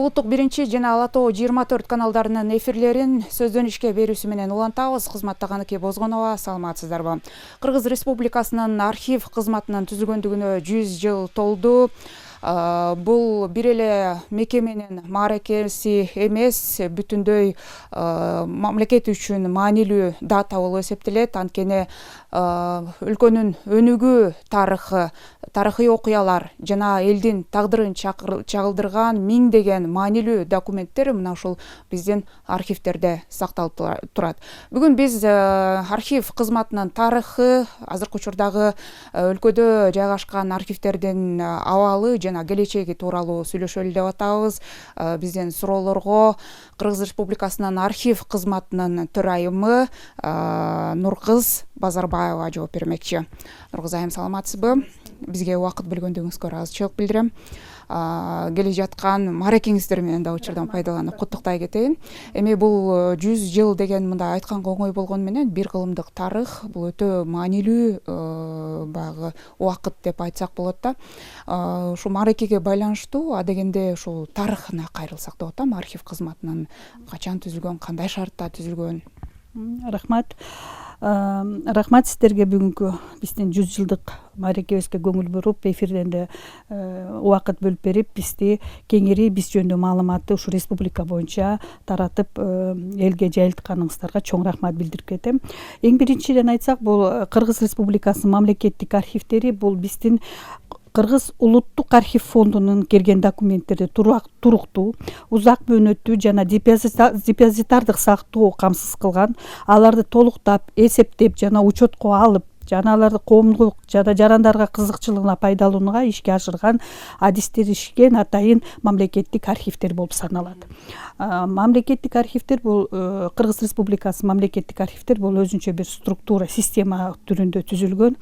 Улуттук 1 жана Ала Тоо 24 каналдарынын эфирлерин сөздөнүшкө берүүсү менен улантабыз. Кызматтаганы Бозгонова, саламатсыздарбы? Кыргыз Республикасынын архив кызматынын түзүлгөндүгүнө 100 жыл толду. Бул бир эле мекеменин мааракеси эмес, бүтүндөй мамлекет үчүн маанилүү дата болуп эсептелет. Анткени өлкөнүн өнүгүү тарыхы, тарыхый окуялар жана элдин тагдырын чагылдырган миңдеген маанилүү документтер мына ушул биздин архивтерде сакталып турат. Бүгүн биз архив кызматынын тарыхы, азыркы учурдагы өлкөдө жайгашкан архивтердин абалы жана келечеги тууралуу сүйлөшөлү деп атабыз. Биздин суроолорго Кыргыз Республикасынын архив кызматынын төрайымы Нуркыз Базарбаева жооп бермекчи. Нуркыз айым, саламатсызбы? Бизге убакыт бөлгөндүгүңүзгө ыраазычылык билдирем. Келе жаткан мааракеңиздер менен да учурдан пайдаланып куттуктай кетейин. Эми бул 100 жыл деген мындай айтканга оңой болгону менен бир кылымдык тарых, бул өтө маанилүү баягы убакыт деп айтсак болот да. Ушу мааракеге байланыштуу адегенде ушул тарыхына кайрылсак деп атам. Архив кызматынын качан түзүлгөн, кандай шартта түзүлгөн? Рахмат. Рахмат сиздерге бүгүнкү биздин 100 жылдык мааракебизге көңүл буруп, эфирден да убакыт бөлүп берип, бизди кеңири биз жөнүндө маалыматты ушу республика боюнча таратып элге жайылтканыңыздарга чоң рахмат билдирип кетем. Эң биринчиден айтсак, бул Кыргыз Республикасынын мамлекеттик архивтери, бул биздин Кыргыз улуттук архив фондунун келген документтерди туруктуу, узак мөөнөттүү жана депозитардык сактоо камсыз кылган, аларды толуктап, эсептеп жана учетко алып, жана аларды коомдук жана жарандарга кызыкчылыгына пайдаланууга ишке ашырган адистер ишкен атайын мамлекеттик архивтер болуп саналат. Мамлекеттик архивтер бул Кыргыз Республикасынын мамлекеттик архивтер бул өзүнчө бир структура, система түрүндө түзүлгөн.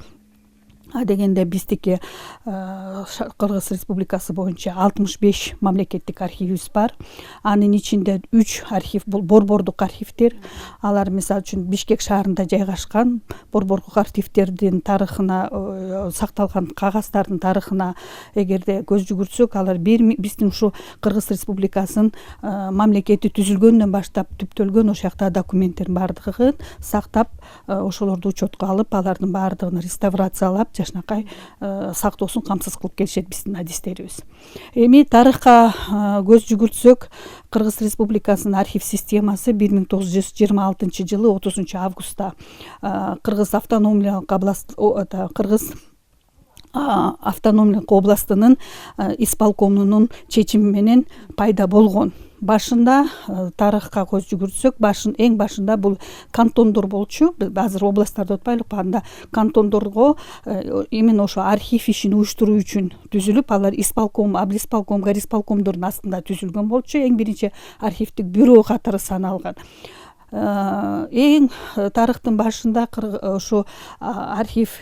Адегенде биздики Кыргыз Республикасы боюнча 65 мамлекеттик архивибиз бар. Анын ичинде 3 архив бул борбордук архивтер. Алар мисалы үчүн Бишкек шаарында жайгашкан. Борбордук архивтердин тарыхына, сакталган кагаздардын тарыхына эгерде көз жүгүртсөк, алар биздин ушу Кыргыз Республикасынын мамлекети түзүлгөндөн баштап түптөлгөн ошол жакта документтердин баардыгын сактап, ошолорду учетко алып, алардын баардыгын реставрациялап, жашнакай сактоосун камсыз кылып келишет биздин адистерибиз. Эми тарыхка көз жүгүртсөк, Кыргыз Республикасынын архив системасы 1926 жылы 30 августта Кыргыз автономиялык областынын исполкомунун чечими менен пайда болгон. Башында тарыхка көз жүгүртсөк, эң башында бул кантондор болчу. Азыр областтарды отпайлык, анда кантондорго именно ошо архив ишин уюштуруу үчүн түзүлүп, алар исполком, облисполком, горисполкомдордун астында түзүлгөн болчу. Эң биринчи архивдик бюро катары саналган. Эң тарыхтын башында ошо архив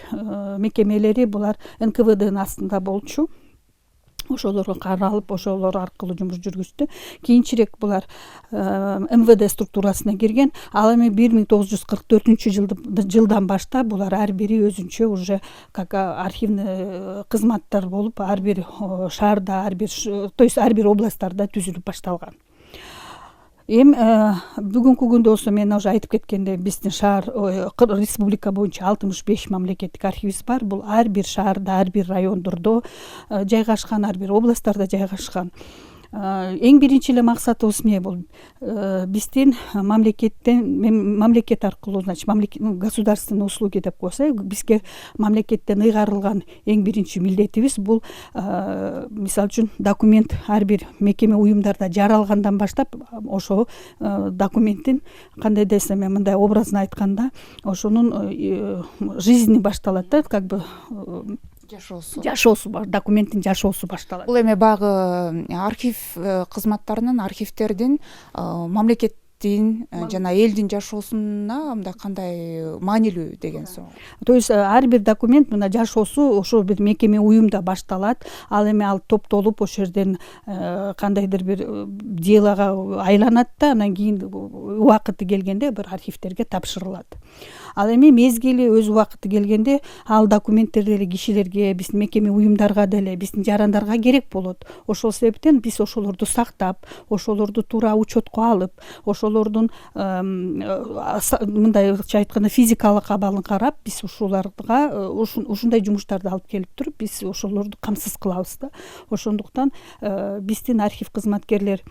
мекемелери булар НКВДнын астында болчу. Ошолорго каралып, ошолор аркылуу жумуш жүргүздү. Кийинчерээк булар МВД структурасына кирген. Ал эми 1944 жылдан баштап булар ар бири өзүнчө уже как архивный кызматтар болуп, ар бир шаарда, то есть ар бир областтарда түзүлүп башталган. Эми бүгүнкү күндө болсо мен уже айтып кеткендей, биздин шаар республика боюнча 65 мамлекеттик архивибиз бар. Бул ар бир шаарда, ар бир райондордо жайгашкан, ар бир областтарда жайгашкан. Эң биринчи эле максатыбыз эмне бул? Биздин мамлекет аркылуу, значит, государственные услуги деп койсо, бизге мамлекеттен ыйгарылган эң биринчи милдетибиз бул, мисалы үчүн, документ ар бир мекеме уюмдарда жаралгандан баштап, ошо документтин кандай десем, мындай образын айтканда, ошонун жизни башталат да, как бы жашоосу бар, документтин жашоосу башталат. Бул эми багы архив кызматтарынын, архивтердин мамлекеттин жана элдин жашоосуна мындай кандай маанилүү деген суроо. То есть ар бир документ мына жашоосу ошол бир мекеме уюмда башталат. Ал эми ал топтолуп ошол жерден кандайдыр бир делага айланат да, анан кийин убакыты келгенде бир архивтерге тапшырылат. Ал эми мезгили өз убакыты келгенде ал документтер деле кишилерге, биздин мекеме уюмдарга деле, биздин жарандарга керек болот. Ошол себептен биз ошолорду сактап, ошолорду туура учетко алып, ошолордун мындайча айтканда физикалык абалын карап, биз ушуларга ушундай жумуштарды алып келип туруп, биз ошолорду камсыз кылабыз да. Ошондуктан биздин архив кызматкерлер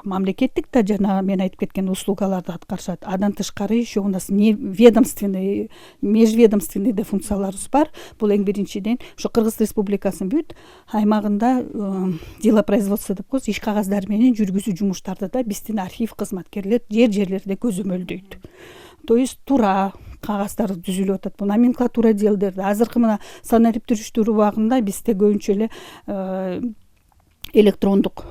мамлекеттик да жана мен айтып кеткен услугаларды аткарышат. Андан тышкары еще у нас ведомственный, межведомственный да функцияларыбыз бар. Бул эң биринчиден ушу Кыргыз Республикасынын бүт аймагында делопроизводство деп коебуз, иш кагаздары менен жүргүзүү жумуштарды да биздин архив кызматкерлер жер-жерлерде көзөмөлдөйт. То есть туура кагаздар түзүлүп атат. Бул номенклатура делдерди. Азыркы мына санариптештирүү убагында бизде көбүнчө эле электрондук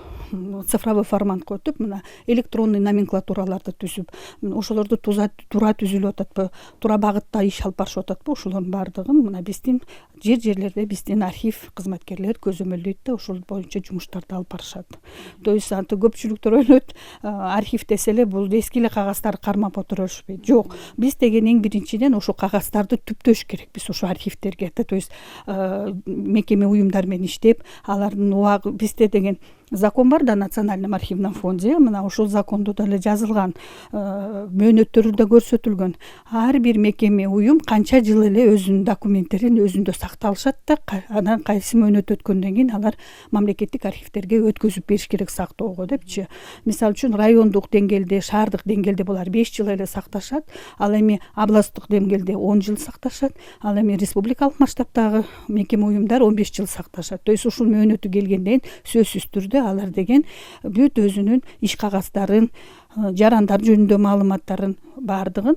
цифровой формат коюп, мына электронный номенклатураларды түзүп, ошолорду туура түзүлүп ататпы, туура багытта иш алып барышып ататпы, ошолордун баардыгын мына биздин жер-жерлерде биздин архив кызматкерлер көзөмөлдөйт да, ошол боюнча жумуштарды алып барышат. То есть көпчүлүктөр ойлойт, архив десе эле бул эски эле кагаздарды кармап отура беришпейт. Жок, биз деген эң биринчиден ошо кагаздарды түптөш керекпиз ошо архивтерге. То есть мекеме уюмдар менен иштеп, алардын убагы бизде деген закон бар да, Национальном архивном фонде, мына ошол закондо деле жазылган, мөөнөттөрү да көрсөтүлгөн. Ар бир мекеме уюм канча жыл эле өзүнүн документтерин өзүндө сакталышат да, анан кайсы мөөнөт өткөндөн кийин алар мамлекеттик архивтерге өткөзүп бериш керек сактоого депчи. Мисалы үчүн райондук деңгээлде, шаардык деңгээлде булар 5 жыл эле сакташат, ал эми областтык деңгээлде 10 жыл сакташат, ал эми республикалык масштабтагы мекеме уюмдар 15 жыл сакташат. То есть ушул мөөнөтү келгенден сөзсүз түрдө алар деген бүт өзүнүн иш кагаздарын, жарандар жөнүндө маалыматтарын баардыгын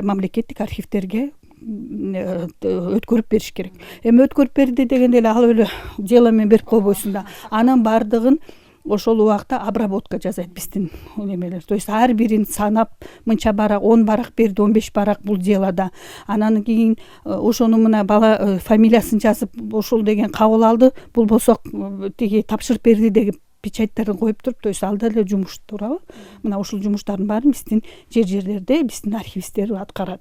мамлекеттик архивтерге өткөрүп бериш керек. Эми өткөрүп берди дегенде эле ал эле дело менен берип койбойсуң да. Анын баардыгын ошол убакта обработка жасайт биздин немелер. То есть ар бирин санап, мынча барак, 10 барак берди, 15 барак бул делода. Анан кийин ошону мына бала фамилиясын жазып, ошол деген кабыл алды, бул болсо тиги тапшырып берди деген печаттарын коюп туруп, то есть ал деле жумуш, туурабы? Мына ушул жумуштардын баарын биздин жер-жерлерде биздин архивисттер аткарат.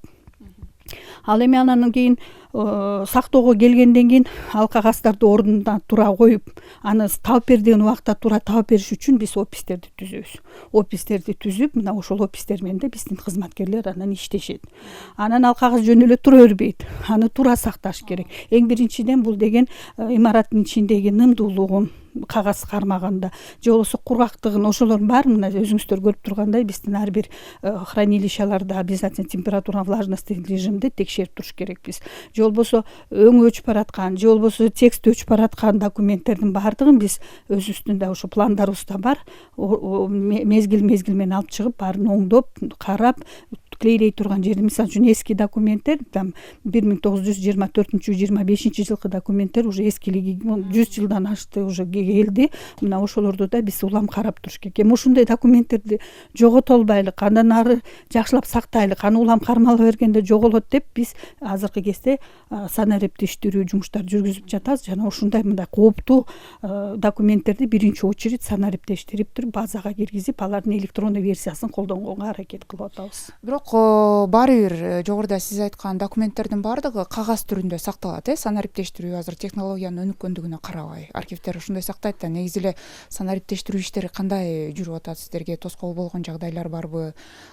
Ал эми анан кийин сактоого келгенден кийин ал кагаздарды ордуна туура коюп, аны таап бер деген убакта туура таап бериш үчүн биз опистерди түзөбүз. Опистерди түзүп, мына ошол опистер менен да биздин кызматкерлер анан иштешет. Анан ал кагаз жөн эле тура бербейт. Аны туура сакташ керек. Эң биринчиден бул деген имараттын ичиндеги нымдуулугун кагаз кармаганда, же болбосо кургактыгын, ошолордун баарын мына өзүңүздөр көрүп тургандай биздин ар бир хранилищаларда обязательно температура влажность режимди текшерип туруш керекпиз. Же болбосо өңү өчүп бараткан, же болбосо текст өчүп бараткан документтердин баардыгын биз өзүбүздүн ошо пландарыбызда бар, мезгил менен алып чыгып, баарын оңдоп, карап, клейлей турган жерди, мисалы үчүн эски документтер, там 1924-25 жылкы документтер уже эскилиги 100 жылдан ашты, уже келди. Мына ошолорду да биз улам карап туруш керек. Эми ушундай документтерди жогото албайлык, андан ары жакшылап сактайлык, аны улам кармала бергенде жоголот деп биз азыркы кезде санариптештирүү жумуштарды жүргүзүп жатабыз. Жана ушундай мындай кооптуу документтерди биринчи очередь санариптештирип туруп базага киргизип, алардын электрондой версиясын колдонгонго аракет кылып атабыз. Бирок баары бир жогоруда сиз айткан документтердин баардыгы кагаз түрүндө сакталат, санариптештирүү азыр технологиянын өнүккөндүгүнө карабай. Архивтер ушундай сактайт да. Негизи эле санариптештирүү иштери кандай жүрүп атат? Сиздерге тоскоол болгон жагдайлар барбы?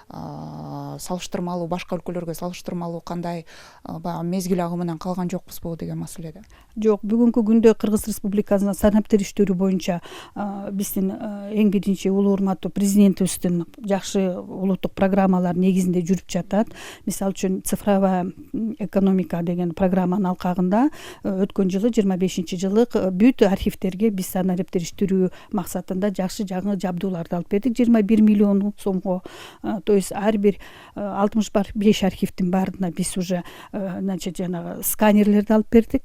Салыштырмалуу башка өлкөлөргө салыштырмалуу кандай мезгил агымынан калган жокпузбу деген маселеде? Жок, бүгүнкү күндө Кыргыз Республикасынын санариптештирүү боюнча биздин эң биринчи улуу урматтуу президентибиздин жакшы улуттук программалар негизинде жүрүп жатат. Мисалы үчүн цифровая экономика деген программанын алкагында өткөн жылы 25-жылы бүт архивтерге биз санариптештирүү максатында жакшы жаңы жабдууларды алып бердик, 21 миллион сомго. То есть ар бир 65 архивдин баарына биз уже значит жанагы сканерлерди алып бердик.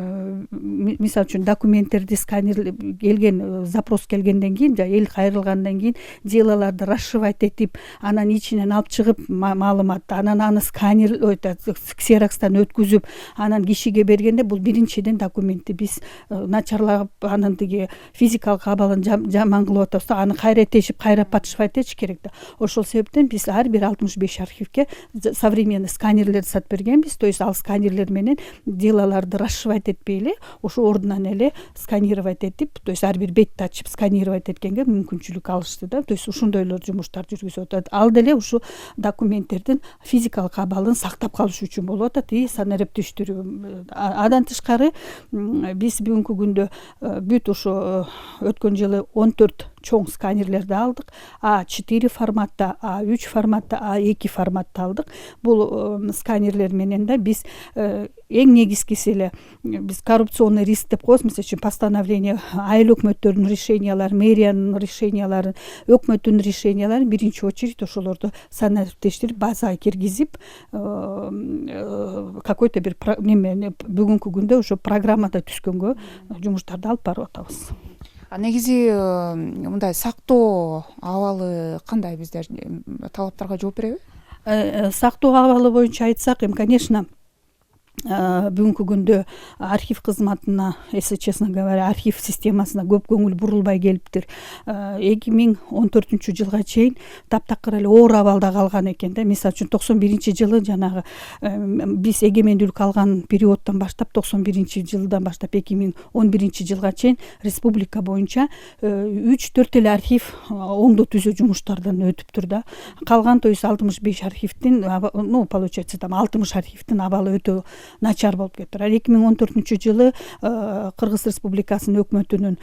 Мисалы үчүн документтерди сканер келген, запрос келгенден кийин, эл кайрылгандан кийин делолорду расшивать этип, анан ичинен алып чыгып маалыматты, анан аны сканер ксерокстан өткүзүп, анан кишиге бергенде бул биринчиден документти биз начарлап, анын тиги физикалык абалын жаман кылып атабыз, аны кайра тешип кайра подшивать этиш керек да. Ошол себептен биз ар бир 65 архивге современный сканерлерди сатып бергенбиз. То есть ал сканерлер менен делаларды расшивать этпей эле ошо ордунан эле сканировать этип, то есть ар бир бетти ачып сканировать эткенге мүмкүнчүлүк алышты да. То есть ушондой эле жумуштар жүргүзүп атат. Ал деле ушу документтердин физикалык абалын сактап калыш үчүн болуп атат и санариптештирүү. Адан тышкары биз бүгүнкү күндө бүт ошо өткөн жылы 14 чоң сканерлерди алдык. А4 форматта, А3 форматта, А2 форматта алдык. Бул сканерлер менен да биз эң негизгиси эле биз коррупционный риск деп коебуз. Мисалы үчүн постановление айыл өкмөттөрдүн решениялары, мэриянын решениялары, өкмөттүн решенияларын биринчи очередь ошолорду санариптештирип, базага киргизип, какой-то бир бүгүнкү күндө ошо программада түзгөнгө жумуштарды алып барып атабыз. Негизи мындай сактоо абалы кандай, биздер талаптарга жооп береби? Сактоо абалы боюнча айтсак, конечно, бүгүнкү күндө архив кызматына, если честно говоря, архив системасына көп көңүл бурулбай келиптир. 2014 жылга чейин таптакыр эле оор абалда калган экен да. Мисалы үчүн 91 жылы жанагы биз эгемендүүлүк алган периоддон баштап 91 жылдан баштап 2011 жылга чейин республика боюнча 3-4 эле архив оңдоо түзөө жумуштардан өтүптүр да. Калган, то есть 65 архивдин, получается там 60 архивдин абалы өтө начар болуп кетти. 2014 жылы Кыргыз Республикасынын өкмөтүнүн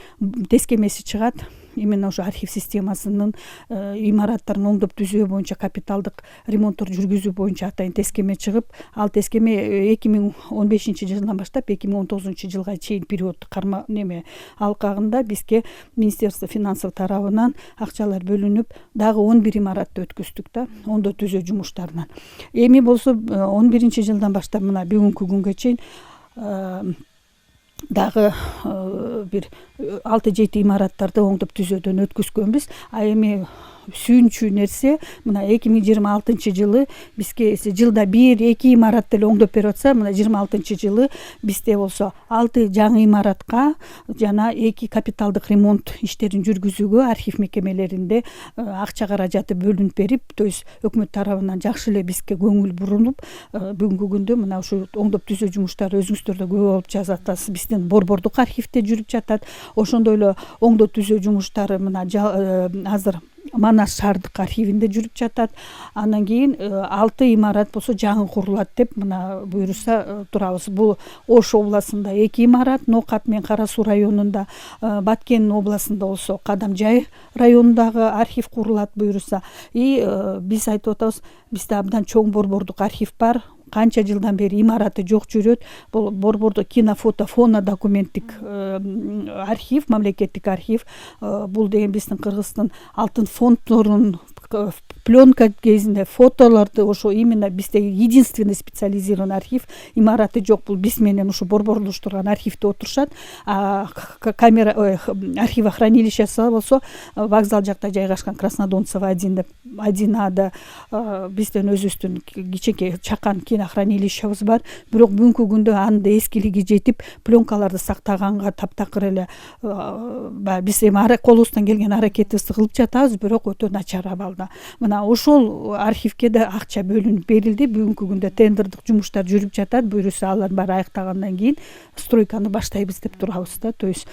тескемеси чыгат. Именно ошо архив системасынын имараттарын оңдоп түзөө боюнча капиталдык ремонттор жүргүзүү боюнча атайын тескеме чыгып, ал тескеме 2015 жылдан баштап 2019 жылга чейин период алкагында бизге Министерство финансов тарабынан акчалар бөлүнүп, дагы 11 имаратты өткөздүк да, оңдоо түзөө жумуштарынан. Эми болсо 11 жылдан баштап мына бүгүнкү күнгө чейин дагы бир 6-7 имараттарды оңдоп түзөөдөн өткөзгөнбүз. Эми сүйүнчүү нерсе, мына 2026 жылы бизге жылда 1-2 имарат эле оңдоп берип атса, мына 26 жылы бизде болсо 6 жаңы имаратка жана 2 капиталдык ремонт иштерин жүргүзүүгө архив мекемелеринде акча каражаты бөлүнүп берип, то есть өкмөт тарабынан жакшы эле бизге көңүл бурулуп, бүгүнкү күндө мына ушу оңдоп түзөө жумуштары өзүңүздөр да көп болуп жазат. Биздин борбордук архивде жүрүп жатат. Ошондой эле оңдоо түзөө жумуштары мына азыр Манас шаардык архивинде жүрүп жатат. Андан кийин 6 имарат болсо жаңы курулат деп мына буйруса турабыз. Бул Ош областында 2 имарат, Нокат менен Кара Суу районунда, Баткен областында болсо Кадамжай районундагы архив курулат буйруса. И биз айтып атабыз, бизде абдан чоң борбордук архив бар. Канча жылдан бери имараты жок жүрөт. Бул борбордук кинофото фона документтик архив, мамлекеттик архив. Бул деген биздин Кыргыздын алтын фонддорунун пленка кезинде фотолорду ошо именно бизде единственный специализированный архив, имараты жок. Бул биз менен ошо борборлоштурган архивде отурушат. Камера архивохранилищеси болсо вокзал жакта жайгашкан Краснодонцево 1А бизден өзүбүздүн кичинекей чакан кинохранилищебиз бар. Бирок бүгүнкү күндө анда эскилиги жетип, пленкаларды сактаганга таптакыр эле биз эми колубуздан келген аракетибизди кылып жатабыз, бирок өтө начар абалда. Мына ошол архивге да акча бөлүнүп берилди. Бүгүнкү күндө тендердик жумуштар жүрүп жатат. Буйруса алар баары аяктагандан кийин стройканы баштайбыз деп турабыз да. То есть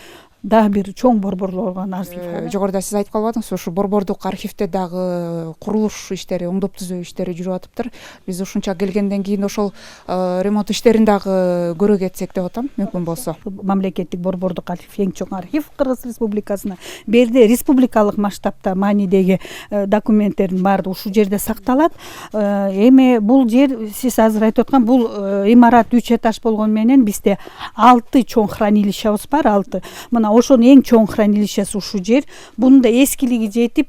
дагы бир чоң борборлоргон архив. Жогоруда сиз айтып калбадыңыз, ушу борбордук архивде дагы курулуш иштери, оңдоп түзөө иштери жүрүп атыптыр. Биз ушунча келгенден кийин ошол ремонт иштерин дагы көрө кетсек деп атам, мүмкүн болсо. Мамлекеттик борбордук архив эң чоң архив Кыргыз Республикасына. Берде республикалык масштабта маанидеги документтердин баары ушу жерде сакталат. Эми бул жер, сиз азыр айтып аткан, бул имарат 3 этаж болгон менен бизде 6 чоң хранилищебиз бар, 6. Мына ошонун эң чоң хранилищеси ушу жер. Бунун да эскилиги жетип,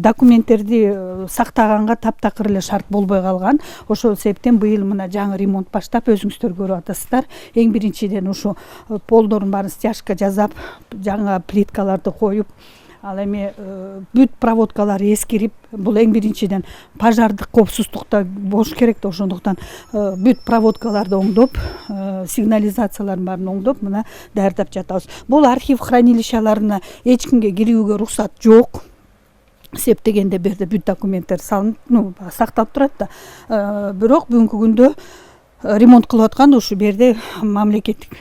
документтерди сактаганга таптакыр эле шарт болбой калган. Ошол себептен быйыл мына жаңы ремонт баштап, өзүңүздөр көрүп атасыздар. Эң биринчиден ушу полдордун баарын стяжка жасап, жаңы плиткаларды коюп, ал эми бүт проводкалар эскирип, бул эң биринчиден пожардык коопсуздукта болуш керек да, ошондуктан бүт проводкаларды оңдоп, сигнализациялардын баарын оңдоп мына даярдап жатабыз. Бул архив хранилищаларына эч кимге кирүүгө уруксат жок. Септегенде берде бүт документтер салынып, сакталып турат да. Бирок бүгүнкү күндө ремонт кылып атканда ушу берде мамлекеттик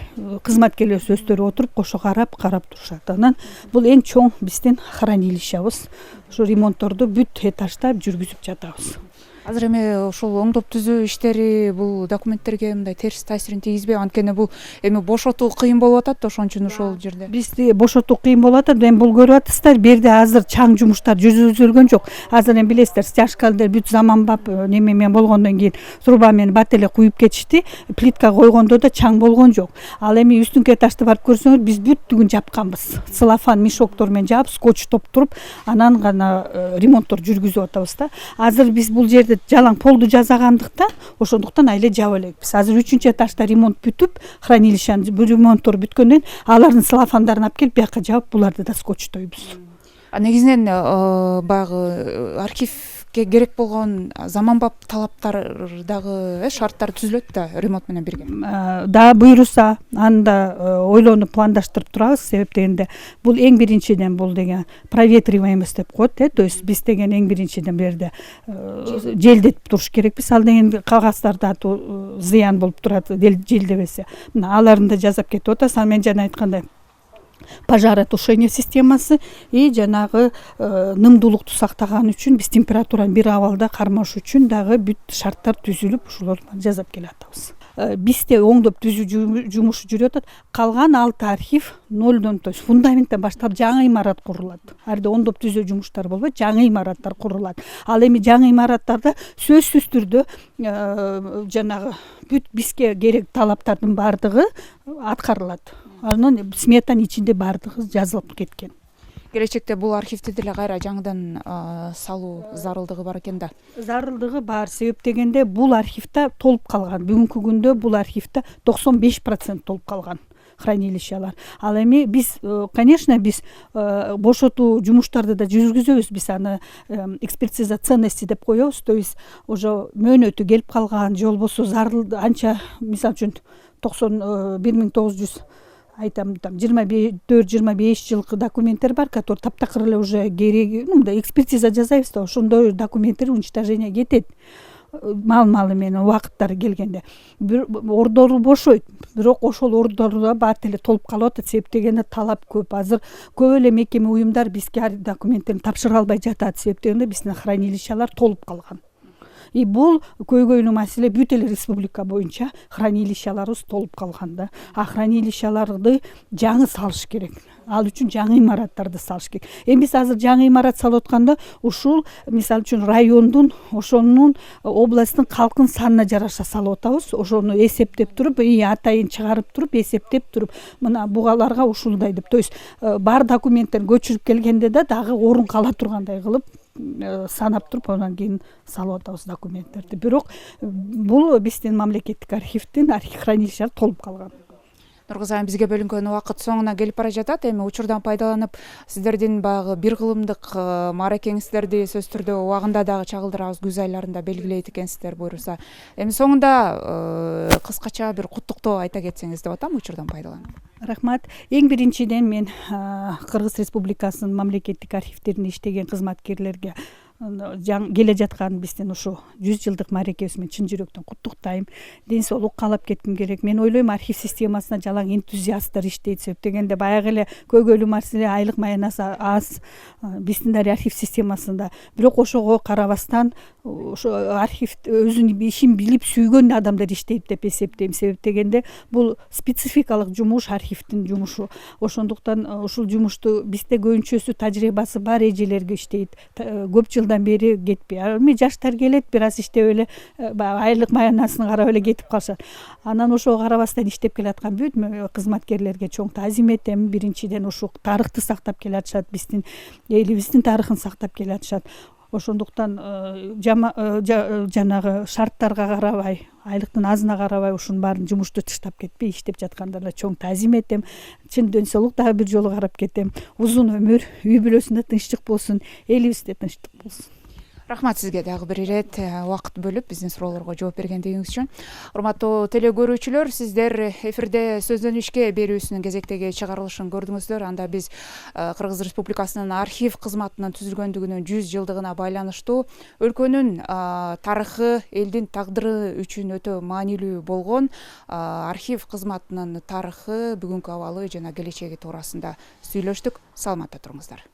кызматкерлер өздөрү отуруп кошо карап турушат. Анан бул эң чоң биздин хранилищебиз. Ушу ремонтторду бүт этажда жүргүзүп жатабыз. Азыр эми ушул оңдоп түзүү иштери бул документтерге мындай терс таасирин тийгизбейби? Анткени бул эми бошотуу кыйын болуп атат да, ошон үчүн ошол жерде. Бизди бошотуу кыйын болуп атат. Эми бул көрүп атасыздар, берде азыр чаң жумуштар жүргүзүлгөн жок. Азыр эми билесиздер, стяжкалдар бүт заманбап неме менен болгондон кийин труба менен бат эле куюп кетишти. Плитка койгондо да чаң болгон жок. Ал эми үстүнкү этажды барып көрсөңөр, биз бүттүгүн жапканбыз. Целлофан мешоктор менен жаап, скотчтоп туруп, анан гана ремонттор жүргүзүп атабыз да. Азыр биз бул жерде жалаң полду жасагандыктан, ошондуктан айле жаап элекпиз. Азыр 3-этажда ремонт бүтүп, хранилищенин ремонттор бүткөндөн алардын целлофандарын алып келип бияка жаап, буларды да скотчтойбуз. Негизинен баягы архивге керек болгон заманбап талаптардагы шарттар түзүлөт да ремонт менен бирге. Да, буйруса, анда ойлонуп пландаштырып турабыз. Себеп дегенде бул эң биринчиден бул деген проветриваемость деп коет, то есть биз деген эң биринчиден берде желдетип туруш керекпиз. Ал деген кагаздарды зыян болуп турат, желдебесе. Мына аларын да жазап кетип атасыз. Мен жана айткандай пожаротушение системасы и жанагы нымдуулукту сактаган үчүн биз температураны бир абалда кармаш үчүн дагы бүт шарттар түзүлүп, ушуларды жазап келатабыз. Бизде оңдоп түзүү жумушу жүрүп атат. Калган 6 архив нолдон, то есть фундаменттен баштап жаңы имарат курулат. Арда оңдоп түзүү жумуштар болбойт, жаңы имараттар курулат. Ал эми жаңы имараттарда сөзсүз түрдө жанагы бүт бизге керек талаптардын баардыгы аткарылат. Анын сметанын ичинде баардыгы жазылып кеткен. Келечекте бул архивди деле кайра жаңыдан салуу зарылдыгы бар экен да. Зарылдыгы бар. Себеп дегенде бул архивде толуп калган. Бүгүнкү күндө бул архивде 95% толуп калган хранилищалар. Ал эми биз, конечно, биз бошотуу жумуштарды да жүргүзөбүз. Биз аны экспертиза ценности деп коебуз. То есть уже мөөнөтү келип калган, же болбосо зарыл анча, мисалы үчүн 1900 айтам 24-25 жылкы документтер бар, которые таптакыр эле уже кереги, мындай экспертиза жасайбыз да, ошондой документтер уничтожение кетет. Мал-малы менен убакыттары келгенде. Ордору бошойт, бирок ошол ордордо бат эле толуп калып атат. Себеп дегенде талап көп. Азыр көп эле мекеме, уюмдар бизге документтерин тапшыра албай жатат. Себеп дегенде биздин хранилищалар толуп калган. И бул көйгөйлүү маселе бүт эле республика боюнча хранилищаларыбыз толуп калган да. А хранилищаларды жаңы салыш керек. Ал үчүн жаңы имараттарды салыш керек. Эми биз азыр жаңы имарат салып атканда ушул мисалы үчүн райондун, ошонун областтын калкын санына жараша салып атабыз. Ошону эсептеп туруп, атайын чыгарып туруп, эсептеп туруп, мына бугаларга ушулдай деп. То есть бар документтер көчүрүп келгенде да дагы орун кала тургандай кылып санап туруп, анан кийин салып атабыз документтерди. Бирок бул биздин мамлекеттик архивдин хранилищалары толуп калган. Нургүл айым, бизге бөлүнгөн убакыт соңуна келип бара жатат. Эми учурдан пайдаланып, сиздердин баягы бир кылымдык мааракеңиздерди сөзсүз түрдө убагында дагы чагылдырабыз, күз айларында белгилейт экенсиздер буйруса. Эми соңунда кыскача бир куттуктоо айта кетсеңиз деп атам, учурдан пайдаланып. Рахмат. Эң биринчиден мен Кыргыз Республикасынын мамлекеттик архивдеринде иштеген кызматкерлерге келе жаткан биздин ушу 100 жылдык мааракебиз менен чын жүрөктөн куттуктайм. Ден соолук каалап кетким керек. Мен ойлойм, архив системасына жалаң энтузиасттар иштейт. Себеп дегенде баягы эле көйгөйлүү маселе, айлык маянасы аз биздин архив системасында. Бирок ошого карабастан ошо архив өзүнүн ишин билип сүйгөн адамдар иштейт деп эсептейм. Себеп дегенде бул спецификалык жумуш, архивдин жумушу. Ошондуктан ушул жумушту бизде көбүнчөсү тажрыйбасы бар эжелерге иштейт. Көп жылдан бери кетпей. Эми жаштар келет, бир аз иштеп эле айлык маянасын карап эле кетип калышат. Анан ошого карабастан иштеп келаткан бүт кызматкерлерге чоң таазим этем. Биринчиден ушу тарыхты сактап келатышат, биздин элибиздин тарыхын сактап келатышат. Ошондуктан жанагы шарттарга карабай, айлыктын азына карабай ушунун баарын жумушту тыштап кетпей иштеп жаткандарына чоң таазим этем. Чын ден соолук дагы бир жолу карап кетем. Узун өмүр, үй бүлөсүндө тынчтык болсун, элибизде тынчтык болсун. Рахмат сизге дагы бир ирет убакыт бөлүп биздин суроолорго жооп бергендигиңиз үчүн. Урматтуу теле көрүүчүлөр, сиздер эфирде сөздөнүшкө берүүсүнүн кезектеги чыгарылышын көрдүңүздөр. Анда биз Кыргыз Республикасынын архив кызматынын түзүлгөндүгүнүн 100 жылдыгына байланыштуу өлкөнүн тарыхы, элдин тагдыры үчүн өтө маанилүү болгон архив кызматынын тарыхы, бүгүнкү абалы жана келечеги туурасында сүйлөштүк. Саламатта туруңуздар.